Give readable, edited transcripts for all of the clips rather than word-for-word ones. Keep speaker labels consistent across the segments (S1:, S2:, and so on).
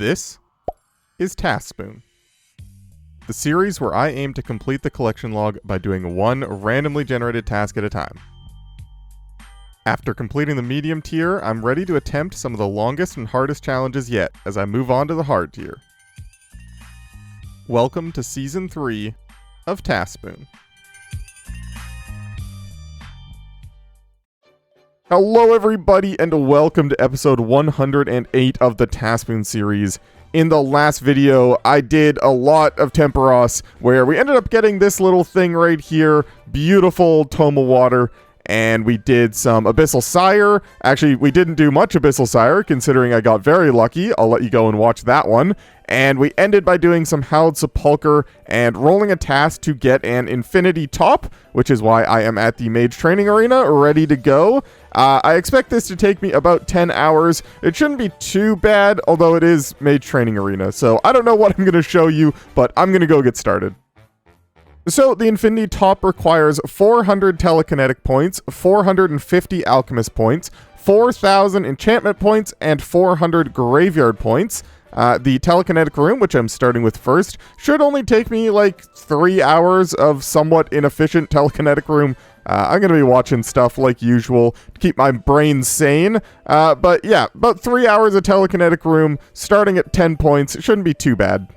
S1: This is TaskSpoon, the series where I aim to complete the collection log by doing one randomly generated task at a time. After completing the medium tier, I'm ready to attempt some of the longest and hardest challenges yet as I move on to the hard tier. Welcome to Season 3 of TaskSpoon. Hello everybody and welcome to episode 108 of the TaskSpoon series. In the last video, I did a lot of Temperos, where we ended up getting this little thing right here, beautiful tome of water, and we did some Abyssal Sire. Actually, we didn't do much Abyssal Sire, considering I got very lucky. I'll let you go and watch that one. And we ended by doing some Hallowed Sepulchre and rolling a task to get an Infinity Top, which is why I am at the Mage Training Arena, ready to go. I expect this to take me about 10 hours. It shouldn't be too bad, although it is Mage Training Arena, so I don't know what I'm going to show you, but I'm going to go get started. So, the Infinity Top requires 400 telekinetic points, 450 alchemist points, 4,000 enchantment points, and 400 graveyard points. The telekinetic room, which I'm starting with first, should only take me like 3 hours of somewhat inefficient telekinetic room. I'm going to be watching stuff like usual to keep my brain sane. But yeah, about 3 hours of telekinetic room, starting at 10 points. It shouldn't be too bad.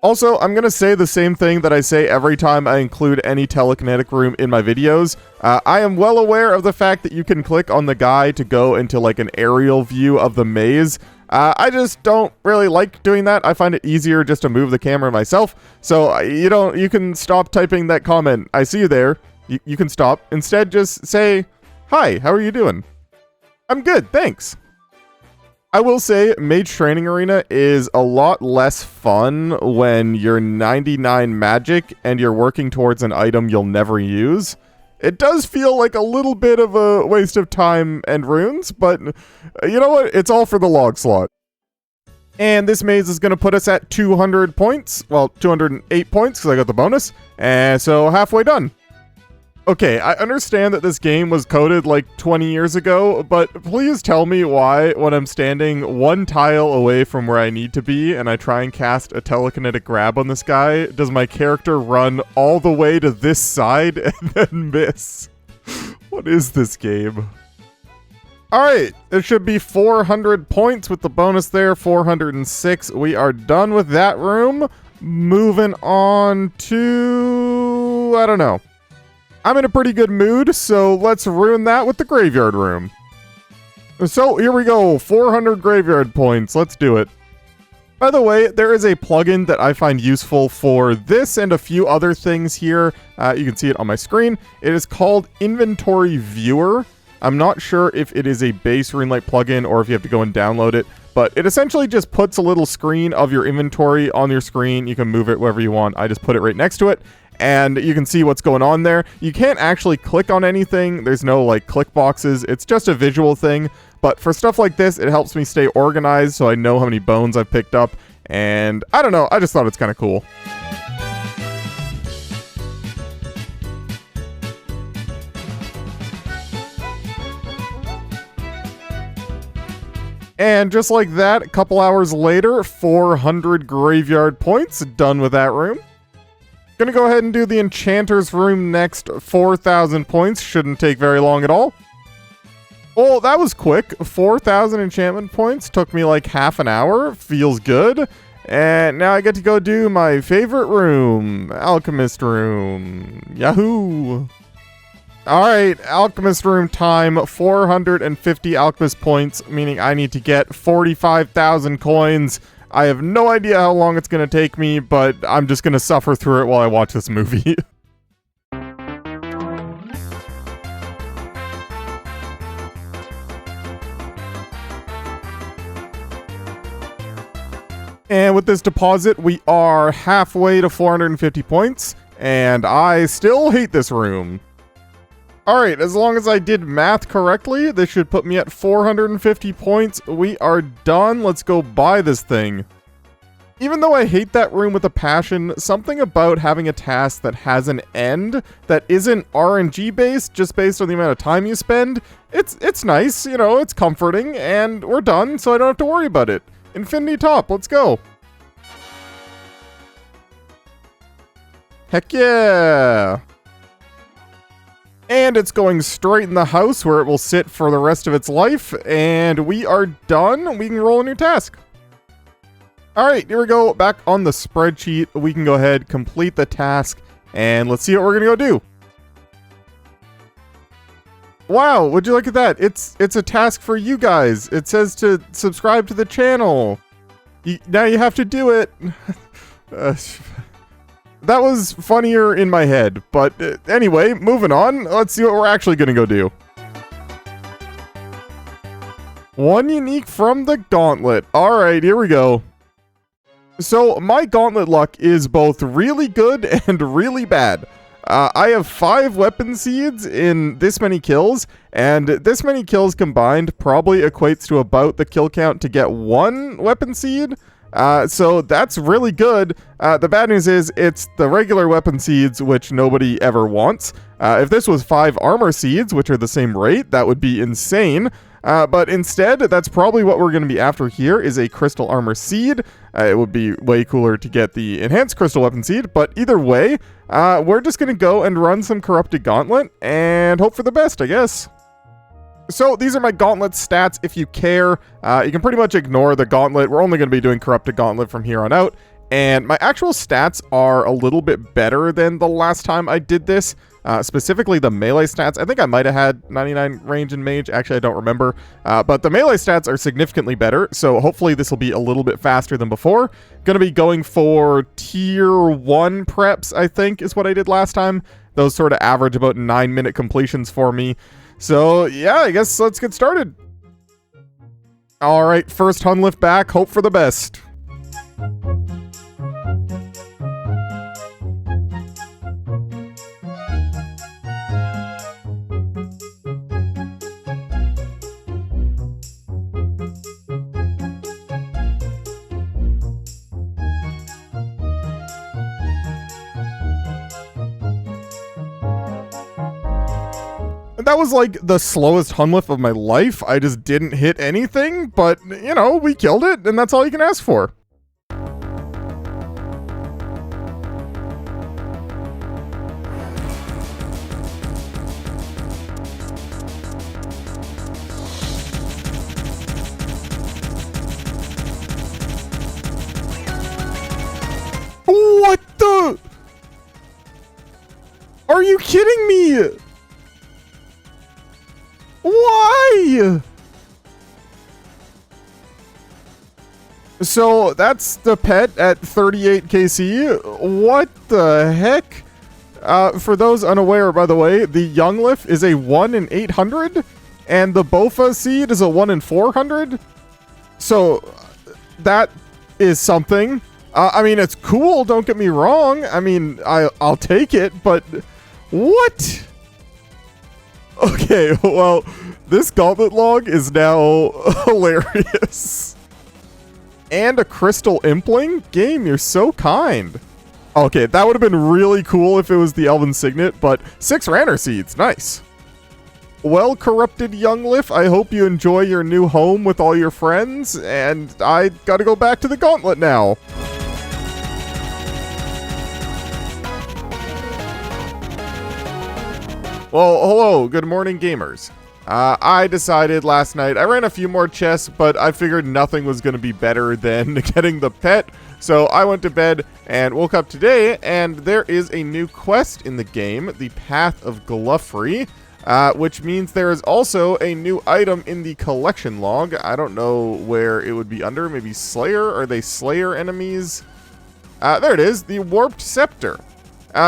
S1: Also, I'm going to say the same thing that I say every time I include any telekinetic room in my videos. I am well aware of the fact that you can click on the guy to go into like an aerial view of the maze. I just don't really like doing that. I find it easier just to move the camera myself. So you can stop typing that comment. I see you there. You can stop. Instead, just say, "Hi, how are you doing?" "I'm good, thanks." I will say Mage Training Arena is a lot less fun when you're 99 magic and you're working towards an item you'll never use. It does feel like a little bit of a waste of time and runes, but you know what? It's all for the log slot. And this maze is going to put us at 200 points. Well, 208 points because I got the bonus. And so halfway done. Okay, I understand that this game was coded like 20 years ago, but please tell me why when I'm standing one tile away from where I need to be and I try and cast a telekinetic grab on this guy, does my character run all the way to this side and then miss? What is this game? Alright, it should be 400 points with the bonus there, 406. We are done with that room. Moving on to... I don't know. I'm in a pretty good mood, so let's ruin that with the graveyard room. So here we go, 400 graveyard points, let's do it. By the way, there is a plugin that I find useful for this and a few other things here. You can see it on my screen. It is called Inventory Viewer. I'm not sure if it is a base RuneLite plugin or if you have to go and download it, but it essentially just puts a little screen of your inventory on your screen. You can move it wherever you want. I just put it right next to it. And you can see what's going on there. You can't actually click on anything. There's no like click boxes. It's just a visual thing. But for stuff like this, it helps me stay organized so I know how many bones I've picked up. And I don't know, I just thought it's kind of cool. And just like that, a couple hours later, 400 graveyard points. Done with that room. Gonna go ahead and do the Enchanter's Room next. 4,000 points. Shouldn't take very long at all. Oh, that was quick. 4,000 enchantment points. Took me like half an hour. Feels good. And now I get to go do my favorite room. Alchemist Room. Yahoo! Alright, Alchemist Room time. 450 Alchemist points, meaning I need to get 45,000 coins. I have no idea how long it's going to take me, but I'm just going to suffer through it while I watch this movie. And with this deposit, we are halfway to 450 points, and I still hate this room. Alright, as long as I did math correctly, this should put me at 450 points. We are done. Let's go buy this thing. Even though I hate that room with a passion, something about having a task that has an end that isn't RNG based, just based on the amount of time you spend, it's nice, you know, it's comforting, and we're done, so I don't have to worry about it. Infinity top, let's go. Heck yeah. And it's going straight in the house where it will sit for the rest of its life. And we are done. We can roll a new task. All right, here we go. Back on the spreadsheet. We can go ahead, complete the task, and let's see what we're going to go do. Wow, would you look at that? It's a task for you guys. It says to subscribe to the channel. Now you have to do it. That was funnier in my head, but anyway, moving on. Let's see what we're actually going to go do. One unique from the Gauntlet. All right, here we go. So my Gauntlet luck is both really good and really bad. I have 5 weapon seeds in this many kills, and this many kills combined probably equates to about the kill count to get 1 weapon seed. So that's really good. The bad news is it's the regular weapon seeds, which nobody ever wants. If this was 5 armor seeds, which are the same rate, that would be insane. But instead, that's probably what we're going to be after here is a crystal armor seed. It would be way cooler to get the enhanced crystal weapon seed, but either way, we're just going to go and run some corrupted gauntlet and hope for the best, I guess. So these are my Gauntlet stats. If you care, you can pretty much ignore the Gauntlet. We're only going to be doing Corrupted Gauntlet from here on out. And my actual stats are a little bit better than the last time I did this. Specifically the melee stats. I think I might have had 99 range in Mage. Actually, I don't remember. But the melee stats are significantly better. So hopefully this will be a little bit faster than before. Going to be going for tier 1 preps, I think, is what I did last time. Those sort of average about 9-minute completions for me. So, yeah, I guess let's get started. All right, first Hun lift back, hope for the best. That was like the slowest Hun lift of my life. I just didn't hit anything, but you know, we killed it, and that's all you can ask for. What the? Are you kidding me? Why? So that's the pet at 38 KC. What the heck? For those unaware, by the way, the Younglif is a 1 in 800, and the Bofa seed is a 1 in 400. So that is something. I mean, it's cool. Don't get me wrong. I mean, I'll take it, but what? Okay, well, this Gauntlet log is now hilarious. And a Crystal Impling? Game, you're so kind. Okay, that would have been really cool if it was the Elven Signet, but 6 Ranner Seeds, nice. Well, Corrupted Younglif, I hope you enjoy your new home with all your friends, and I gotta go back to the Gauntlet now. Well, hello, good morning, gamers. I decided last night, I ran a few more chests, but I figured nothing was going to be better than getting the pet. So I went to bed and woke up today, and there is a new quest in the game, the Path of Gluffrey, which means there is also a new item in the collection log. I don't know where it would be under, maybe Slayer? Are they Slayer enemies? There it is, the Warped Sceptre.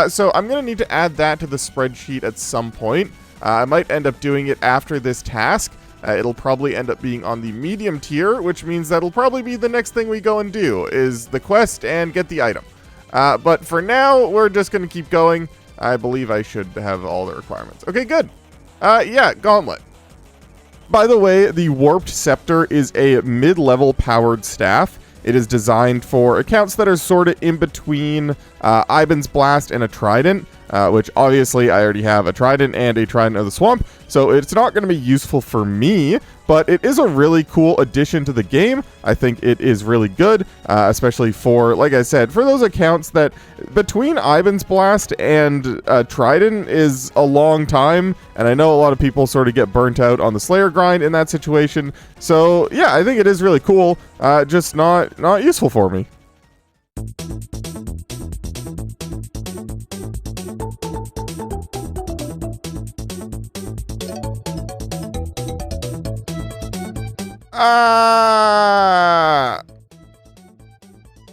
S1: So I'm going to need to add that to the spreadsheet at some point. I might end up doing it after this task. It'll probably end up being on the medium tier, which means that'll probably be the next thing we go and do, is the quest and get the item. But for now, we're just going to keep going. I believe I should have all the requirements. Okay, good. Yeah, Gauntlet. By the way, the Warped Sceptre is a mid-level powered staff. It is designed for accounts that are sort of in between Iban's Blast and a Trident. which obviously I already have a Trident and a Trident of the Swamp, so it's not going to be useful for me, but it is a really cool addition to the game. I think it is really good, especially for, like I said, for those accounts that between Ivan's Blast and Trident is a long time, and I know a lot of people sort of get burnt out on the Slayer grind in that situation. So yeah, I think it is really cool, just not useful for me.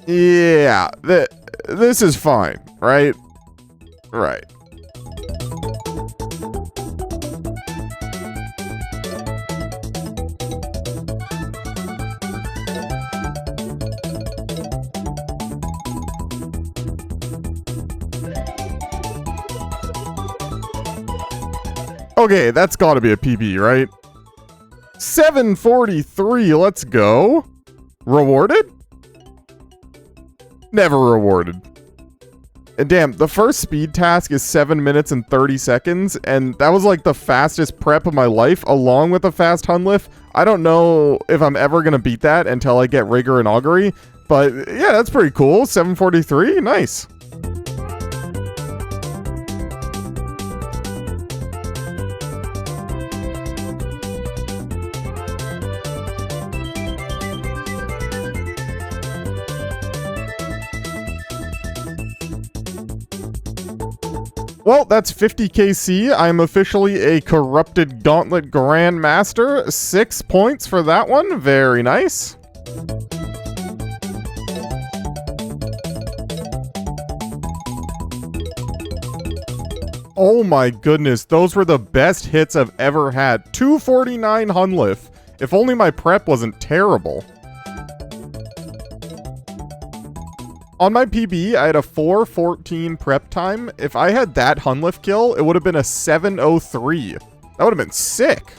S1: Yeah, this is fine, right? Right. Okay, that's gotta be a PB, right? 743, let's go. Rewarded? Never rewarded. And damn, the first speed task is 7 minutes and 30 seconds, and that was like the fastest prep of my life, along with a fast Hunlift. I don't know if I'm ever gonna beat that until I get Rigor and Augury, but yeah, that's pretty cool. 743, nice. Well, that's 50 KC. I'm officially a corrupted Gauntlet Grandmaster. 6 points for that one. Very nice. Oh my goodness, those were the best hits I've ever had. 249 Hunlift. If only my prep wasn't terrible. On my PB, I had a 4:14 prep time. If I had that Hunlift kill, it would have been a 7:03. That would have been sick.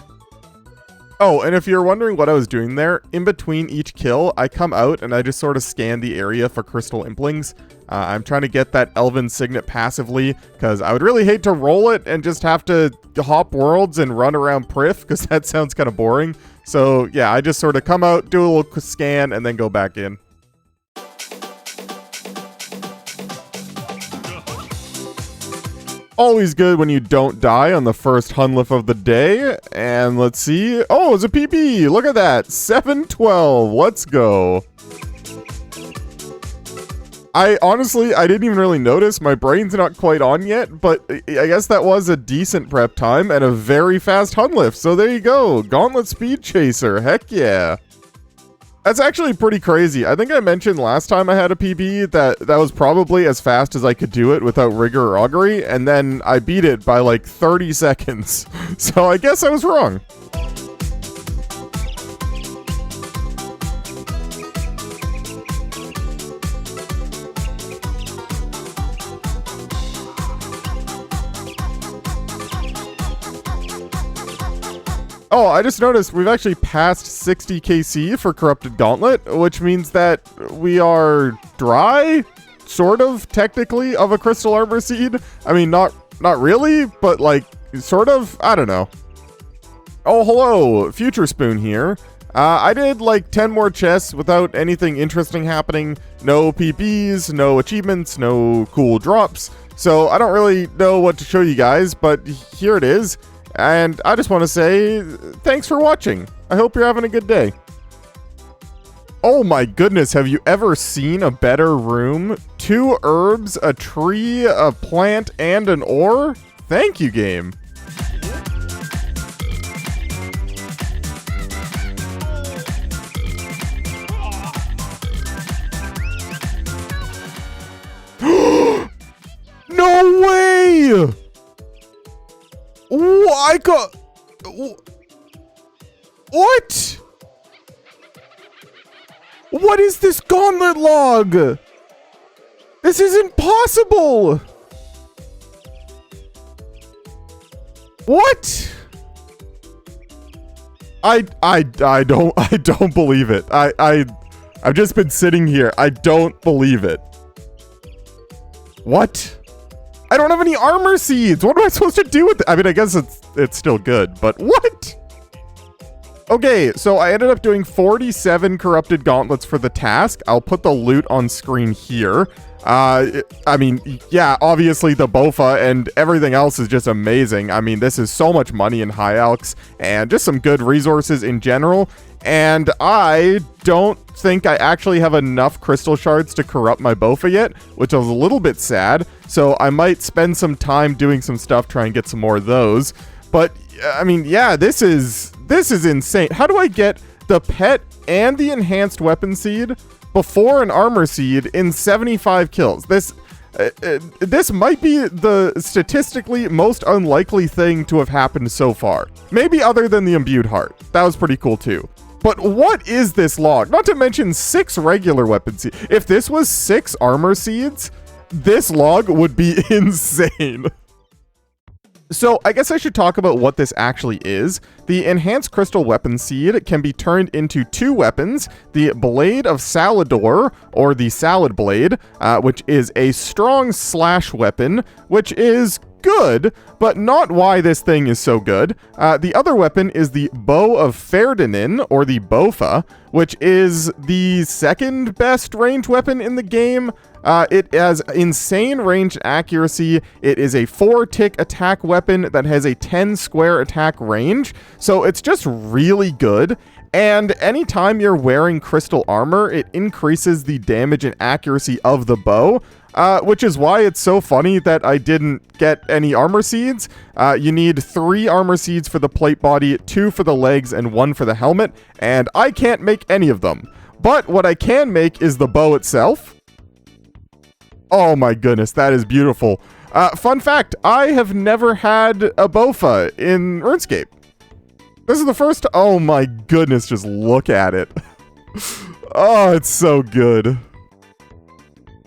S1: Oh, and if you're wondering what I was doing there, in between each kill, I come out and I just sort of scan the area for crystal implings. I'm trying to get that Elven Signet passively, because I would really hate to roll it and just have to hop worlds and run around Prif, because that sounds kind of boring. So yeah, I just sort of come out, do a little scan, and then go back in. Always good when you don't die on the first Hunlift of the day. And let's see. Oh, it's a PB. Look at that. 712. Let's go. I didn't even really notice. My brain's not quite on yet, but I guess that was a decent prep time and a very fast Hunlift. So there you go. Gauntlet Speed Chaser. Heck yeah. That's actually pretty crazy. I think I mentioned last time I had a PB that was probably as fast as I could do it without Rigor or Augury, and then I beat it by like 30 seconds. So I guess I was wrong. Oh, I just noticed we've actually passed 60 KC for Corrupted Gauntlet, which means that we are dry, sort of, technically, of a Crystal Armor Seed. I mean, not really, but like, sort of, I don't know. Oh, hello, Future Spoon here. I did like 10 more chests without anything interesting happening. No PBs, no achievements, no cool drops. So I don't really know what to show you guys, but here it is. And I just want to say, thanks for watching. I hope you're having a good day. Oh my goodness, have you ever seen a better room? 2 herbs, a tree, a plant, and an ore? Thank you, game. No way! I got... What? What is this gauntlet log? This is impossible! What? I don't believe it. I've just been sitting here. I don't believe it. What? I don't have any armor seeds. What am I supposed to do with it? I mean, I guess it's still good, but what? Okay, so I ended up doing 47 corrupted gauntlets for the task. I'll put the loot on screen here. I mean, yeah, obviously the Bofa and everything else is just amazing. I mean, this is so much money in High Alks and just some good resources in general. And I don't think I actually have enough crystal shards to corrupt my Bofa yet, which is a little bit sad. So I might spend some time doing some stuff, try and get some more of those. But I mean, yeah, this is insane. How do I get the pet and the enhanced weapon seed before an armor seed in 75 kills? This might be the statistically most unlikely thing to have happened so far. Maybe other than the imbued heart. That was pretty cool too. But what is this log? Not to mention 6 regular weapon seeds. If this was 6 armor seeds, this log would be insane. So I guess I should talk about what this actually is. The enhanced crystal weapon seed can be turned into 2 weapons: the Blade of Salador, or the Salad Blade, which is a strong slash weapon, which is good, but not why this thing is so good. The other weapon is the Bow of Ferdinand, or the Bofa, which is the second best range weapon in the game. It has insane range accuracy. It is a 4-tick attack weapon that has a 10 square attack range, so it's just really good. And anytime you're wearing crystal armor, it increases the damage and accuracy of the bow, which is why it's so funny that I didn't get any armor seeds. You need 3 armor seeds for the plate body, 2 for the legs, and 1 for the helmet, and I can't make any of them. But what I can make is the bow itself. Oh my goodness, that is beautiful. Fun fact, I have never had a Bofa in RuneScape. This is the first. Oh my goodness, just look at it. Oh, it's so good.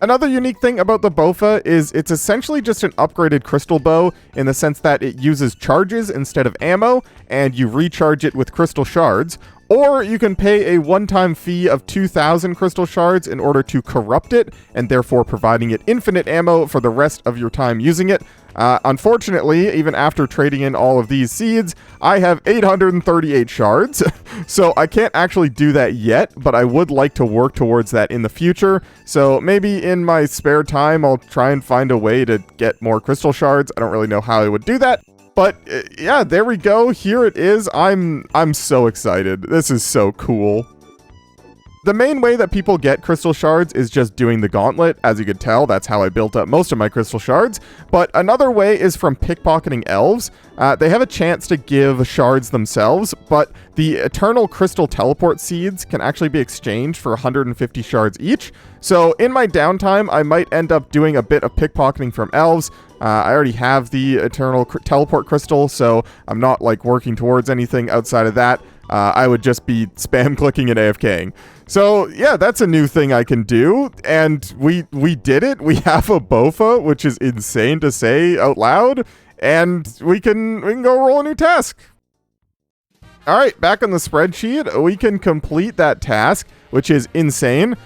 S1: Another unique thing about the Bofa is it's essentially just an upgraded crystal bow in the sense that it uses charges instead of ammo, and you recharge it with crystal shards. Or you can pay a one-time fee of 2,000 crystal shards in order to corrupt it, and therefore providing it infinite ammo for the rest of your time using it. Unfortunately, even after trading in all of these seeds, I have 838 shards, so I can't actually do that yet, but I would like to work towards that in the future. So maybe in my spare time, I'll try and find a way to get more crystal shards. I don't really know how I would do that. But yeah, there we go. Here it is. I'm so excited. This is so cool. The main way that people get crystal shards is just doing the Gauntlet. As you could tell, that's how I built up most of my crystal shards. But another way is from pickpocketing elves. They have a chance to give shards themselves, but the eternal crystal teleport seeds can actually be exchanged for 150 shards each. So in my downtime, I might end up doing a bit of pickpocketing from elves. I already have the eternal teleport crystal, so I'm not like working towards anything outside of that. I would just be spam clicking and AFKing. So yeah, that's a new thing I can do, and we did it. We have a Bofa, which is insane to say out loud, and we can go roll a new task. All right, back on the spreadsheet, we can complete that task, which is insane.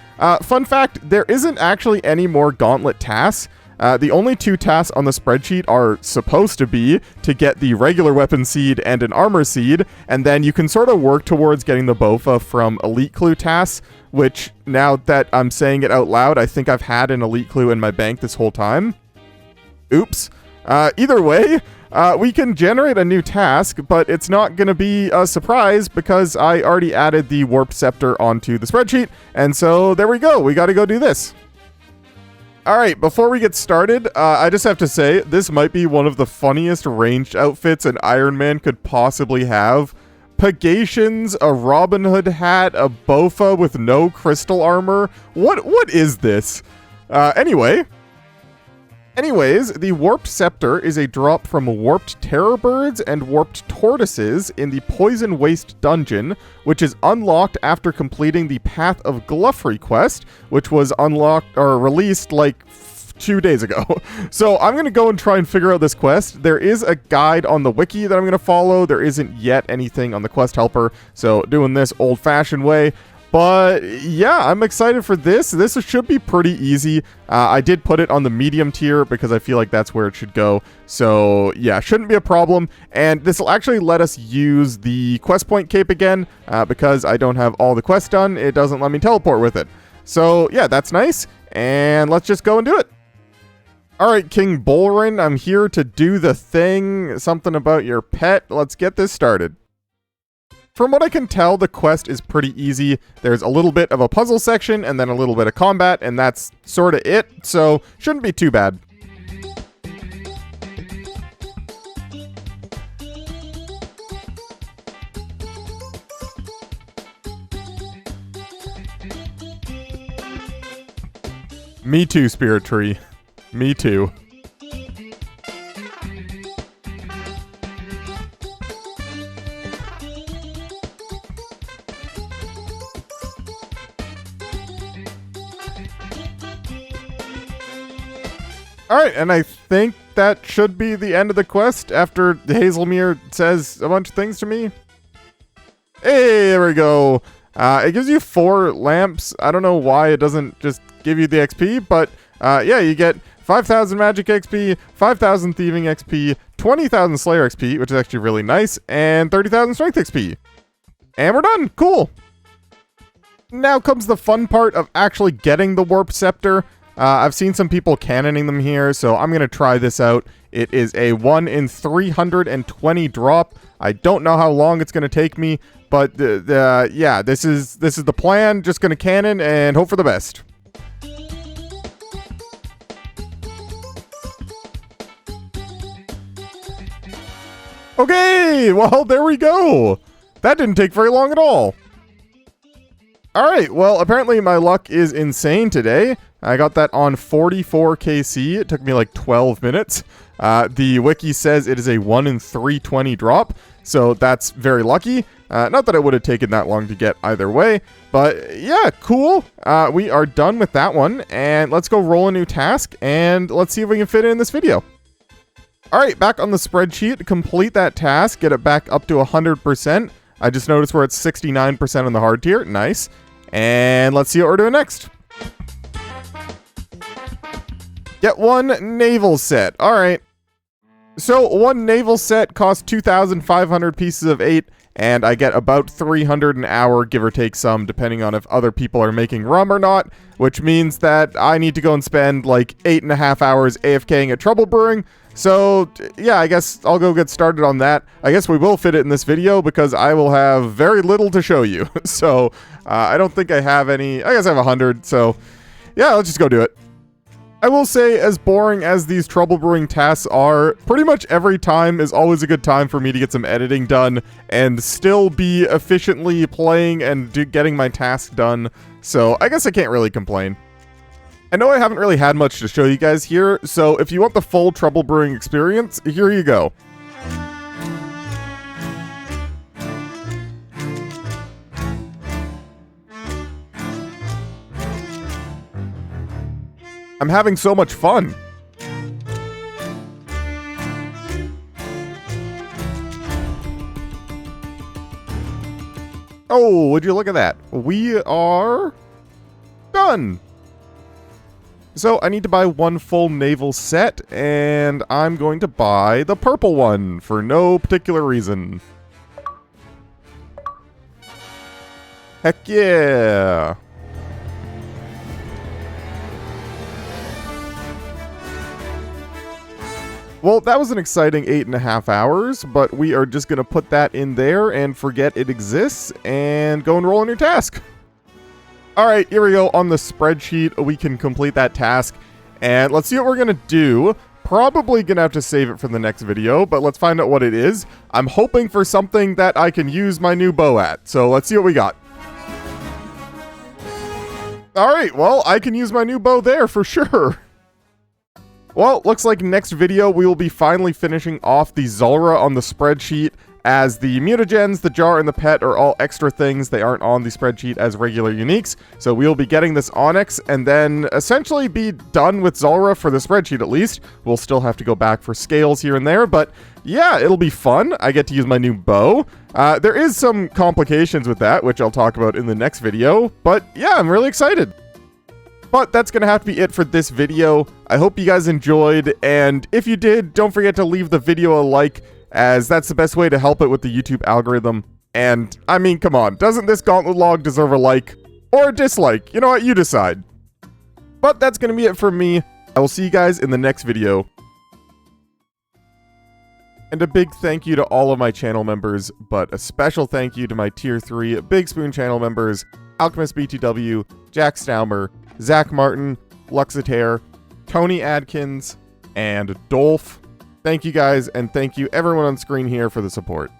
S1: Fun fact, there isn't actually any more Gauntlet tasks. The only 2 tasks on the spreadsheet are supposed to be to get the regular weapon seed and an armor seed, and then you can sort of work towards getting the Bofa from Elite Clue tasks, which, now that I'm saying it out loud, I think I've had an Elite Clue in my bank this whole time. Oops. Either way, we can generate a new task, but it's not going to be a surprise because I already added the Warped Sceptre onto the spreadsheet, and so there we go. We got to go do this. Alright, before we get started, I just have to say, this might be one of the funniest ranged outfits an Iron Man could possibly have. Pagations, a Robin Hood hat, a Bofa with no crystal armor. What is this? Anyways, the Warped Sceptre is a drop from Warped Terror Birds and Warped Tortoises in the Poison Waste dungeon, which is unlocked after completing the Path of Gluffry quest, which was unlocked or released like 2 days ago. So I'm going to go and try and figure out this quest. There is a guide on the wiki that I'm going to follow. There isn't yet anything on the quest helper, so doing this old-fashioned way. But yeah, I'm excited for this. This should be pretty easy. I did put it on the medium tier because I feel like that's where it should go. So yeah, shouldn't be a problem. And this will actually let us use the quest point cape again because I don't have all the quests done. It doesn't let me teleport with it. So yeah, that's nice. And let's just go and do it. All right, King Bolrin, I'm here to do the thing. Something about your pet. Let's get this started. From what I can tell, the quest is pretty easy. There's a little bit of a puzzle section and then a little bit of combat, and that's sort of it, so shouldn't be too bad. Me too, Spirit Tree. Me too. Alright, and I think that should be the end of the quest after Hazelmere says a bunch of things to me. Hey, there we go. It gives you 4 lamps. I don't know why it doesn't just give you the XP, but yeah, you get 5,000 magic XP, 5,000 thieving XP, 20,000 slayer XP, which is actually really nice, and 30,000 strength XP. And we're done. Cool. Now comes the fun part of actually getting the warp scepter. I've seen some people cannoning them here, so I'm going to try this out. It is a 1 in 320 drop. I don't know how long it's going to take me, but yeah, this is the plan. Just going to cannon and hope for the best. Okay, well, there we go. That didn't take very long at all. Alright, well, apparently my luck is insane today. I got that on 44 KC. It took me like 12 minutes. The wiki says it is a 1 in 320 drop, so that's very lucky. Not that it would have taken that long to get either way, but yeah, cool. We are done with that one, and let's go roll a new task, and let's see if we can fit it in this video. Alright, back on the spreadsheet, complete that task, get it back up to 100%. I just noticed we're at 69% on the hard tier. Nice. And let's see what we're doing next. Get 1 naval set. All right. So 1 naval set costs 2,500 pieces of 8, and I get about 300 an hour, give or take some, depending on if other people are making rum or not, which means that I need to go and spend like 8.5 hours AFKing at Trouble Brewing. So yeah, I guess I'll go get started on that. I guess we will fit it in this video because I will have very little to show you. So I don't think I have any. I guess I have 100. So yeah, let's just go do it. I will say, as boring as these Trouble Brewing tasks are, pretty much every time is always a good time for me to get some editing done and still be efficiently playing and getting my task done. So I guess I can't really complain. I know I haven't really had much to show you guys here, so if you want the full Trouble Brewing experience, here you go. I'm having so much fun. Oh, would you look at that? We are done. So I need to buy 1 full naval set, and I'm going to buy the purple one for no particular reason. Heck yeah! Well, that was an exciting 8.5 hours, but we are just going to put that in there and forget it exists and go and roll a new task. Alright, here we go. On the spreadsheet, we can complete that task. And let's see what we're going to do. Probably going to have to save it for the next video, but let's find out what it is. I'm hoping for something that I can use my new bow at. So let's see what we got. Alright, well, I can use my new bow there for sure. Well, looks like next video we will be finally finishing off the Zulrah on the spreadsheet. as the mutagens, the jar, and the pet are all extra things. They aren't on the spreadsheet as regular uniques, so we'll be getting this Onyx and then essentially be done with Zulrah for the spreadsheet at least. We'll still have to go back for scales here and there, but yeah, it'll be fun. I get to use my new bow. There is some complications with that, which I'll talk about in the next video, but yeah, I'm really excited. But that's going to have to be it for this video. I hope you guys enjoyed, and if you did, don't forget to leave the video a like, as that's the best way to help it with the YouTube algorithm. And, I mean, come on, doesn't this Gauntlet log deserve a like? Or a dislike? You know what, you decide. But that's going to be it for me. I will see you guys in the next video. And a big thank you to all of my channel members, but a special thank you to my Tier 3 Big Spoon channel members, Alchemist BTW, Jack Staumer, Zach Martin, Luxitaire, Tony Adkins, and Dolph. Thank you guys, and thank you everyone on screen here for the support.